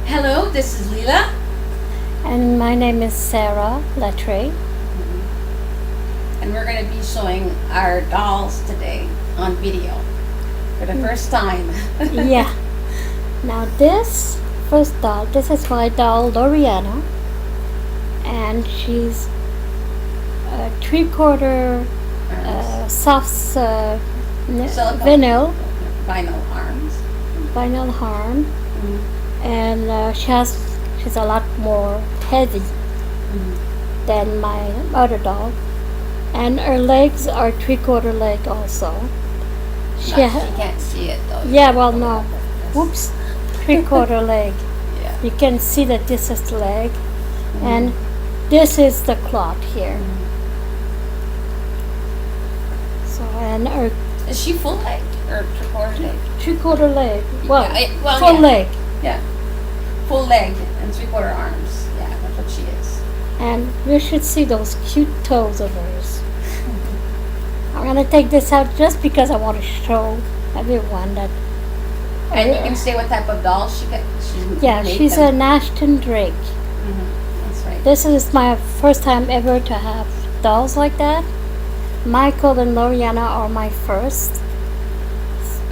Hello, this is Leela. And my name is Sarah Lettre. And we're going to be showing our dolls today on video for the first time. Yeah. Now this first doll, this is my doll Loriana. And she's a 3/4 soft vinyl arms. arm. And she's a lot more heavy than my other doll. And her legs are 3/4 leg also. She can't see it though. Yeah, well, no. Whoops. 3/4 leg. Yeah. You can see that this is the leg. And this is the cloth here. So, and her Is she full leg or 3/4 leg? 3/4 leg. Well, Well, full yeah. leg. Yeah. Full leg and 3/4 arms. Yeah, that's what she is. And you should see those cute toes of hers. I'm gonna take this out just because I want to show everyone that. And you can say what type of doll she She's an Ashton Drake. That's right. This is my first time ever to have dolls like that. Michael and Loriana are my first.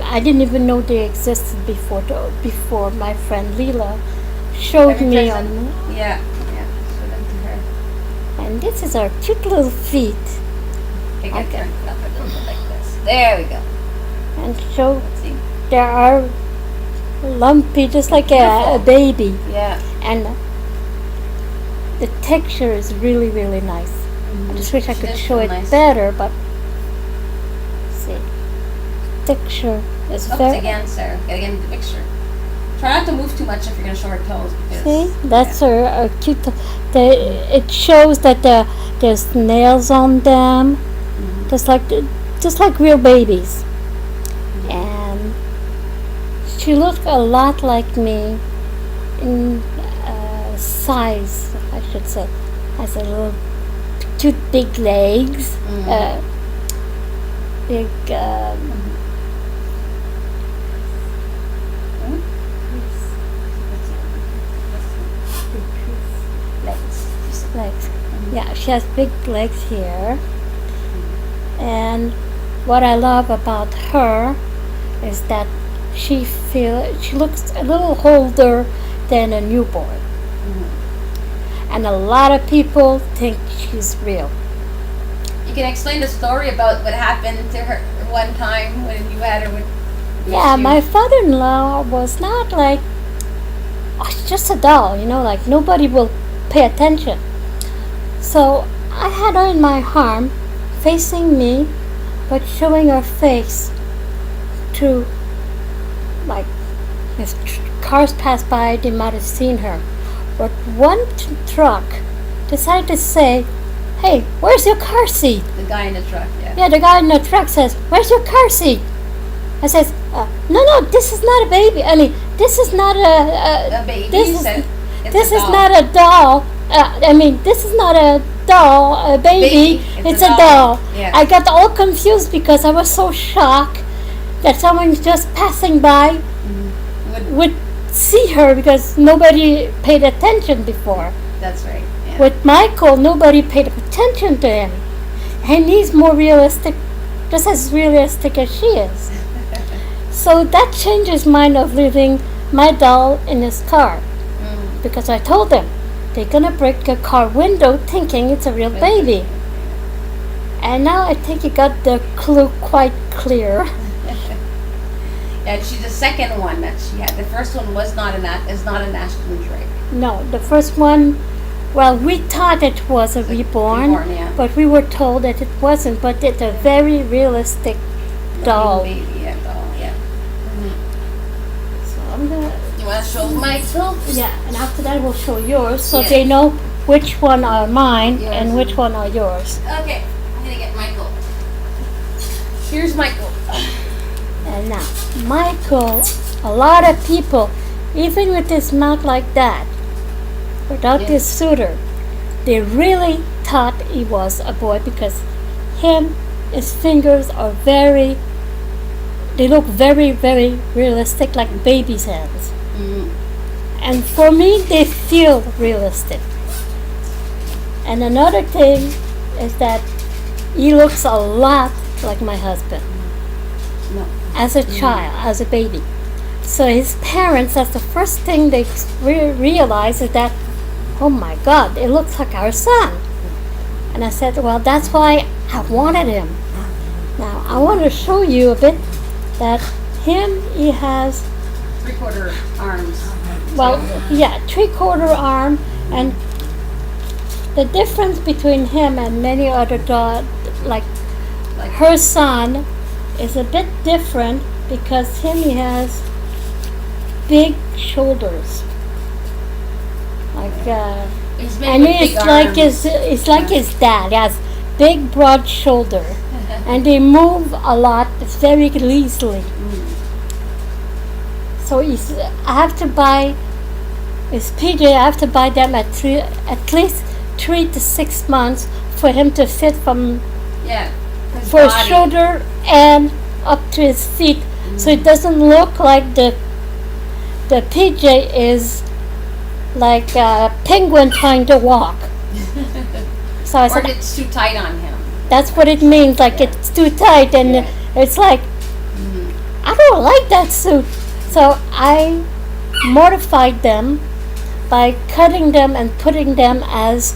I didn't even know they existed before my friend Leela showed me on. Yeah. Show them to her. And this is our cute little feet. I can turn it up a little bit like this. There we go. And show See? they are lumpy, just like a baby. Yeah. And the texture is really, really nice. I just wish I could show it better, but see, texture is very. Again, Sarah. Get again the picture. Try not to move too much if you're gonna show her toes because. See, that's her cute. It shows that there's nails on them, just like real babies. And she looked a lot like me in size, I should say. Has a little cute big legs, big. Legs. Yeah, she has big legs here. And what I love about her is that she looks a little older than a newborn. And a lot of people think she's real. You can explain the story about what happened to her one time when you had her with. Yeah, my father-in-law was not like, oh, she's just a doll, like nobody will pay attention. So I had her in my arm, facing me, but showing her face through, like, if cars passed by, they might have seen her. But one truck decided to say, "Hey, where's your car seat?" The guy in the truck, yeah. Yeah, the guy in the truck says, "Where's your car seat?" I says, "No, this is not a baby. I mean, this is not a baby. This is not a doll. This is not a doll, a baby. It's a doll." Yeah. I got all confused because I was so shocked that someone just passing by would see her because nobody paid attention before. That's right. Yeah. With Michael, nobody paid attention to him. And he's more realistic, just as realistic as she is. So that changed his mind of leaving my doll in his car. Because I told them, they're going to break a car window thinking it's a real baby. And now I think you got the clue quite clear. Yeah, she's the second one that she had. The first one is not an Ashton Drake. No, the first one, well, we thought it was a reborn, yeah. but we were told that it wasn't. But it's a very realistic doll. Baby, doll, yeah. So I'm gonna. You want to show Michael? Yeah, and after that we'll show yours, so Yes. they know which one are mine Yours. and which one are yours. Okay, I'm gonna get Michael. Here's Michael. And now, Michael, a lot of people, even with his mouth like that, without this suitor, they really thought he was a boy because his fingers are they look very, very realistic, like baby's hands. And for me, they feel realistic. And another thing is that he looks a lot like my husband No. as a child, as a baby. So his parents, that's the first thing they realize is that, oh my God, it looks like our son. And I said, well, that's why I wanted him. Now, I want to show you a bit that he has, 3/4 arms. well, yeah, 3/4 arm, and the difference between him and many other dogs, like Like her son, is a bit different because he has big shoulders. Like, he's made and with it's big like arms. it's like his dad. He has big, broad shoulder, and they move a lot very easily. So I have to buy his PJ. I have to buy them at least 3 to 6 months for him to fit from Yeah. for his body. shoulder and up to his feet, so it doesn't look like the PJ is like a penguin trying to walk. So I Or said, it's too tight on him. that's what it means, like Yeah. it's too tight, and Yeah. it's like, I don't like that suit. So I modified them by cutting them and putting them as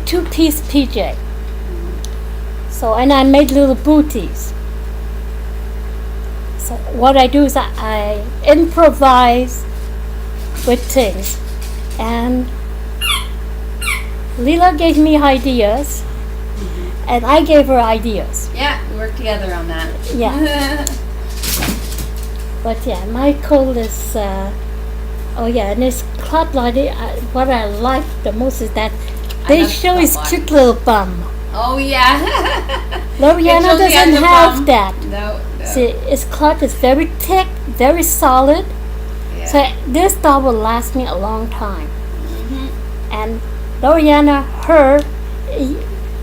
two-piece PJ. So, and I made little booties. So what I do is I improvise with things, and Leela gave me ideas, and I gave her ideas. Yeah, we work together on that. Yeah. But yeah, Michael is, oh yeah, and his club body, what I like the most is that they love show club his body. cute little bum. Oh yeah. Loriana shows the doesn't have underbum. that. No. See, his cloth is very thick, very solid. Yeah. So this doll will last me a long time. Mhm. And Loriana,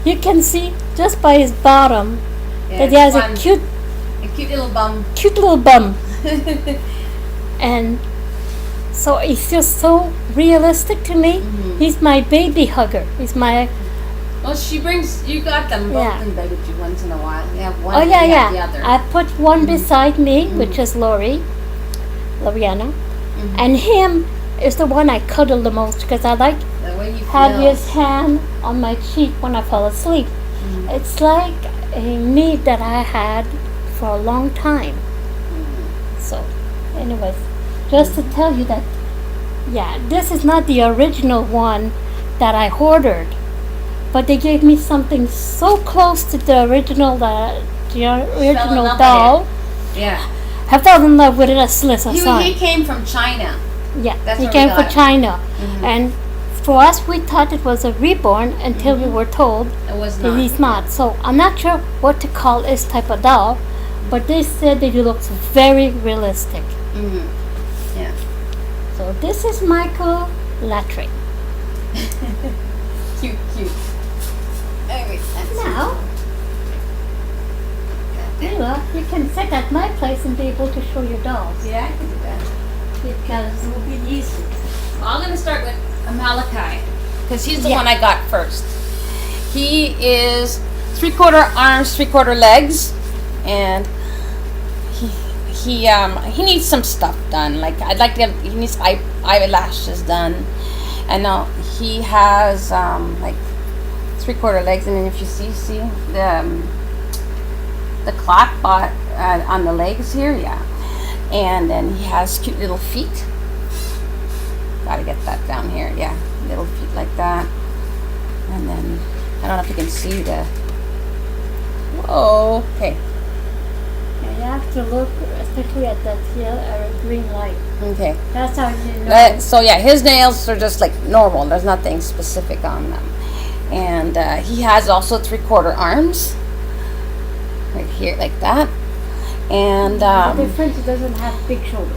you can see just by his bottom Yeah, that he has it's a fun. Cute little bum. cute little bum. And so he feels so realistic to me. Mhm. He's my baby hugger. He's my, Well, you got them both Yeah. in bed with you once in a while. You have one oh and yeah, you have the yeah. other. I put one beside me, which is Loriana. And him is the one I cuddle the most because I like the way you have feel. his hand on my cheek when I fall asleep. It's like a need that I had for a long time. So, anyways, just to tell you that, yeah, this is not the original one that I ordered, but they gave me something so close to the original love doll. Yeah. I fell in love with it as soon as I saw He it. came from China. Yeah, That's he where we came got from it. China, and for us, we thought it was a reborn until we were told It was that not. he's not. So I'm not sure what to call this type of doll, but they said that he looks very realistic. Mhm. Yeah. So this is Michael Latry. Cute. Anyway, that's Now, Leela, you can sit at my place and be able to show your dolls Yeah, I can do that. because it will be easy. Well, I'm going to start with Malachi because he's the Yeah. one I got first. He is 3/4 arms, 3/4 legs, and he needs some stuff done. Like he needs eyelashes done, and now he has like 3/4 legs, and then if you see the cloth on the legs here, yeah, and then he has cute little feet. Gotta get that down here, yeah. Little feet like that. And then, I don't know if you can see the... Whoa, okay. And you have to look especially at that green light. Okay. That's how you know. So yeah, his nails are just like normal. There's nothing specific on them. And he has also 3/4 arms. Right here, like that. And... the difference, he doesn't have big shoulders.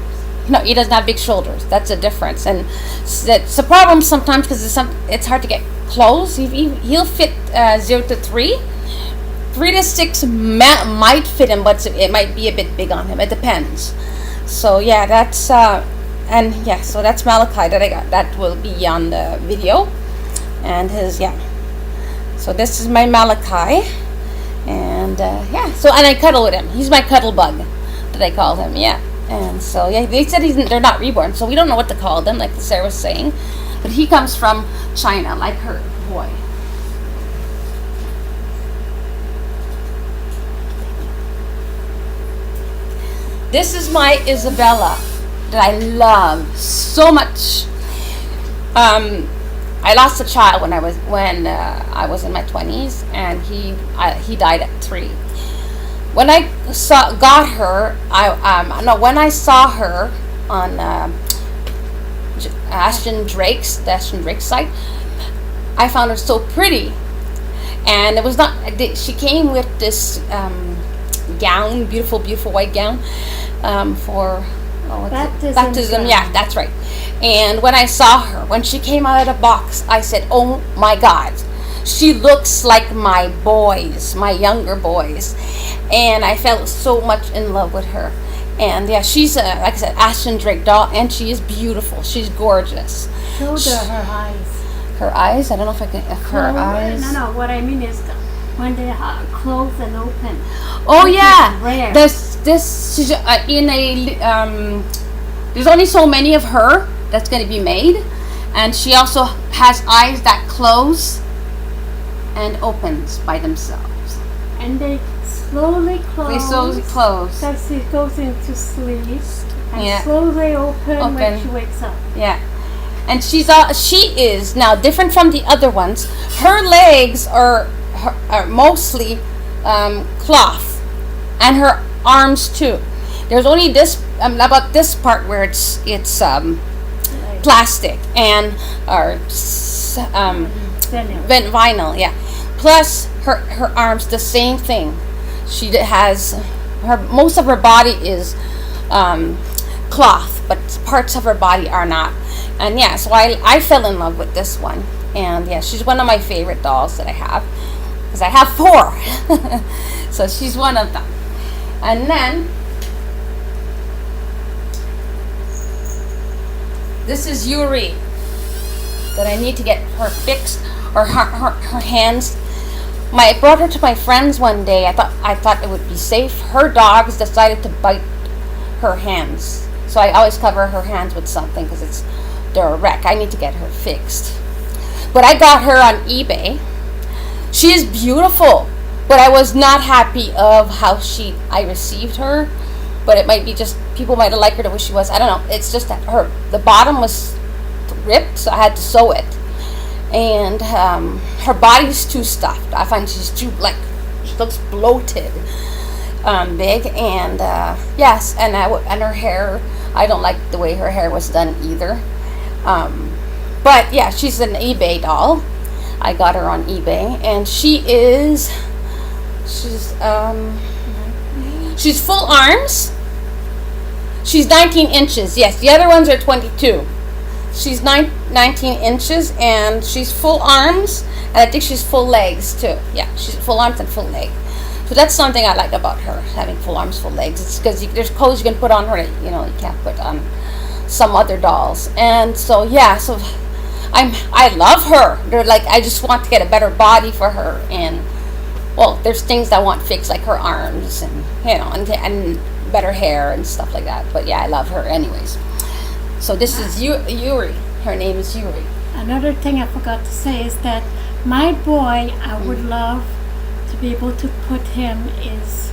No, he doesn't have big shoulders. That's a difference, and it's a problem sometimes because it's hard to get clothes. He'll fit 0 to 3. 3 to 6 might fit him, but it might be a bit big on him. It depends. So yeah, that's and yeah, so that's Malachi that I got. That will be on the video, and his yeah. So this is my Malachi, and yeah. So and I cuddle with him. He's my cuddle bug, that I call him. Yeah. And so yeah, they said they're not reborn, so we don't know what to call them, like Sarah was saying. But he comes from China, like her boy. This is my Isabella that I love so much. I lost a child when I was in my 20s, and he died at 3. When I got her, when I saw her on Ashton Drake's site, I found her so pretty, and it was not. She came with this gown, beautiful white gown, for baptism. Yeah, that's right. And when I saw her, when she came out of the box, I said, "Oh my God, she looks like my boys, my younger boys," and I fell so much in love with her. And yeah, she's like I said, Ashton Drake doll, and she is beautiful. She's gorgeous. Show her eyes. Her eyes? I don't know if I can. Her eyes. No. What I mean is when they close and open. Oh yeah. Rare. This she's in a there's only so many of her that's going to be made, and she also has eyes that close and opens by themselves. And they slowly close. They slowly close. As she goes into sleep, and Yeah. slowly open when she wakes up. Yeah. And she is now different from the other ones. Her legs are mostly cloth, and her arms too. There's only this about this part where it's plastic and or vinyl. Yeah. Plus her arms the same thing. She has most of her body is cloth, but parts of her body are not. And yeah, so I fell in love with this one, and yeah, she's one of my favorite dolls that I have, because I have 4. So she's one of them. And then this is Yuri, that I need to get her fixed, or her hands. I brought her to my friends one day. I thought it would be safe. Her dogs decided to bite her hands, so I always cover her hands with something because they're a wreck. I need to get her fixed. But I got her on eBay. She is beautiful, but I was not happy of how I received her. But it might be just people might have liked her the way she was. I don't know. It's just that the bottom was ripped, so I had to sew it. And her body's too stuffed. I find she's too she looks bloated, big, and yes, and her hair. I don't like the way her hair was done either. But yeah, she's an eBay doll. I got her on eBay, and she's full arms. She's 19 inches. Yes, the other ones are 22. She's 19 inches, and she's full arms, and I think she's full legs too. Yeah, she's full arms and full leg. So that's something I like about her, having full arms, full legs. It's because there's clothes you can put on her that you can't put on some other dolls. And so yeah, so I love her. They're like, I just want to get a better body for her, and well, there's things I want fixed, like her arms and and better hair and stuff like that. But yeah, I love her anyways. So this is Yuri. Her name is Yuri. Another thing I forgot to say is that my boy, I would love to be able to put him is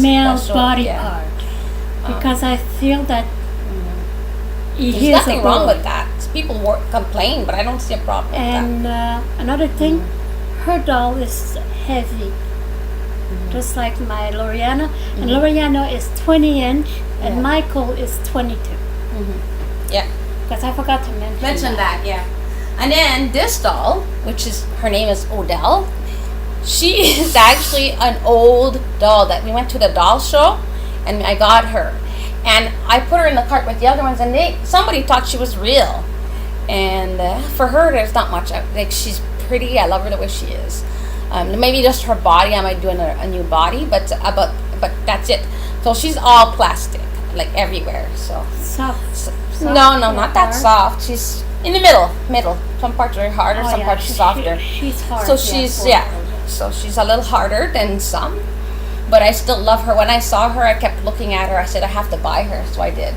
male special, body yeah. part, because I feel that he There's is nothing a wrong boy. with that. People complain, but I don't see a problem with And another thing, her doll is heavy, just like my Loriana. And Loriana is 20 inch, and Michael is 22. Yeah. Because I forgot to mention that, yeah. And then this doll, her name is Odell. She is actually an old doll that we went to the doll show, and I got her. And I put her in the cart with the other ones, and somebody thought she was real. And for her, there's not much. She's pretty. I love her the way she is. Maybe just her body. I might do a new body, but that's it. So she's all plastic. like everywhere. So Soft. no, not that hard? soft. She's in the middle. Some parts are harder, some parts softer. She's hard. So she's so she's a little harder than some, but I still love her. When I saw her, I kept looking at her. I said I have to buy her, so I did.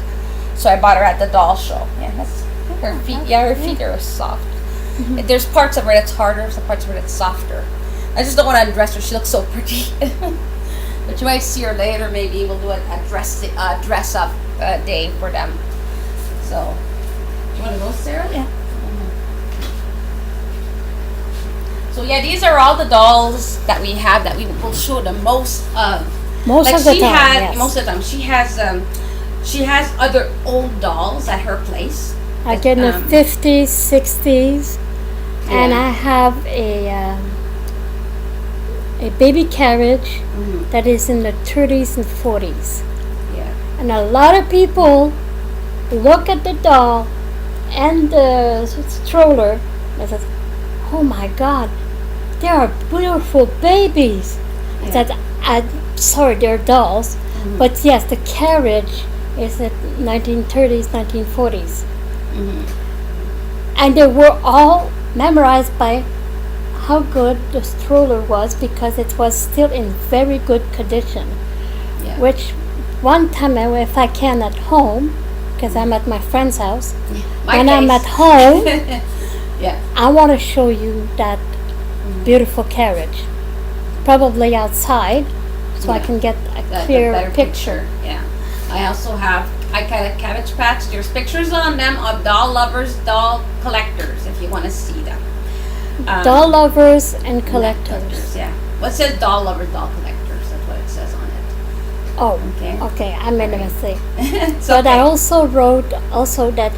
So I bought her at the doll show. Yeah, that's her feet. Yeah, her feet are soft. There's parts of her that's harder, some parts of her that's softer. I just don't want to undress her. She looks so pretty. But you might see her later. Maybe we'll do a dress up day for them. So, do you want to go, Sarah? Yeah. So yeah, these are all the dolls that we have that we will show the most of. Most of the time, yes. Most of the time, she has other old dolls at her place. Like in the 50s, 60s, and I have a baby carriage that is in the 30s and 40s. Yeah. And a lot of people look at the doll and the stroller and says, "Oh my God, they are beautiful babies." Yeah. Sorry, they're dolls, but yes, the carriage is the 1930s, 1940s. And they were all memorized by how good the stroller was because it was still in very good condition. Yeah. Which one time, if I can at home, because I'm at my friend's house, when I'm at home, yeah, I want to show you that beautiful carriage. Probably outside, so I can get a clear better picture. Yeah. I also have Cabbage Patch. There's pictures on them of doll lovers, doll collectors, if you want to see them. Doll lovers and collectors. Yeah. What says doll lovers, doll collectors? That's what it says on it. Oh, Okay. okay. I made a mistake. It's But okay. I also wrote that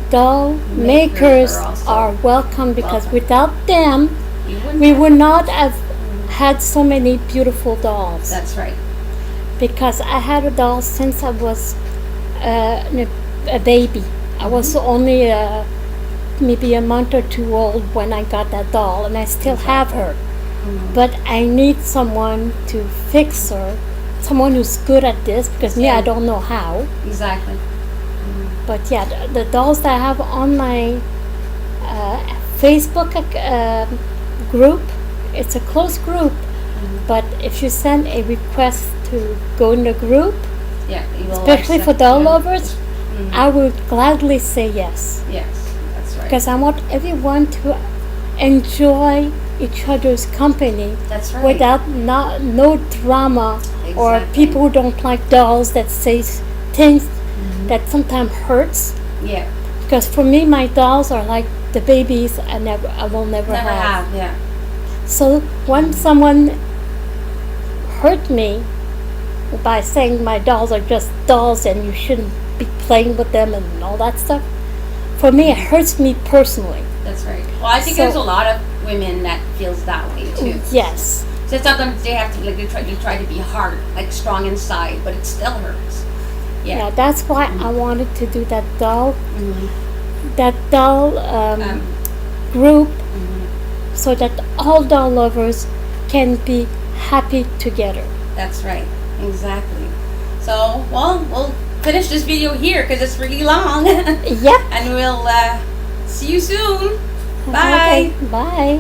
doll makers are welcome because welcome. without them, You wouldn't we have- would not have had so many beautiful dolls. That's right. Because I had a doll since I was a baby. I was only maybe a month or two old when I got that doll, and I still have her. But I need someone to fix her, someone who's good at this, because me, I don't know how. Exactly. But yeah, the dolls that I have on my Facebook group, it's a close group. But if you send a request to go in the group, Yeah. You will especially for accept doll them. lovers, I would gladly say yes. Yes, that's right. Because I want everyone to enjoy each other's company That's right. without no drama or Exactly. people who don't like dolls that say things that sometimes hurts. Yeah. Because for me, my dolls are like the babies I will never Never have. have. Yeah. So when someone hurt me by saying my dolls are just dolls and you shouldn't be playing with them and all that stuff, for me it hurts me personally. That's right. Well, I think So- there's a lot of women that feels that way too. Yes. So sometimes they have to like you try to be hard, like strong inside, but it still hurts. Yeah, Yeah. that's why I wanted to do that doll group so that all doll lovers can be happy together. That's right. Exactly. So, well, we'll finish this video here because it's really long, Yep. and we'll see you soon. Bye. Okay, bye.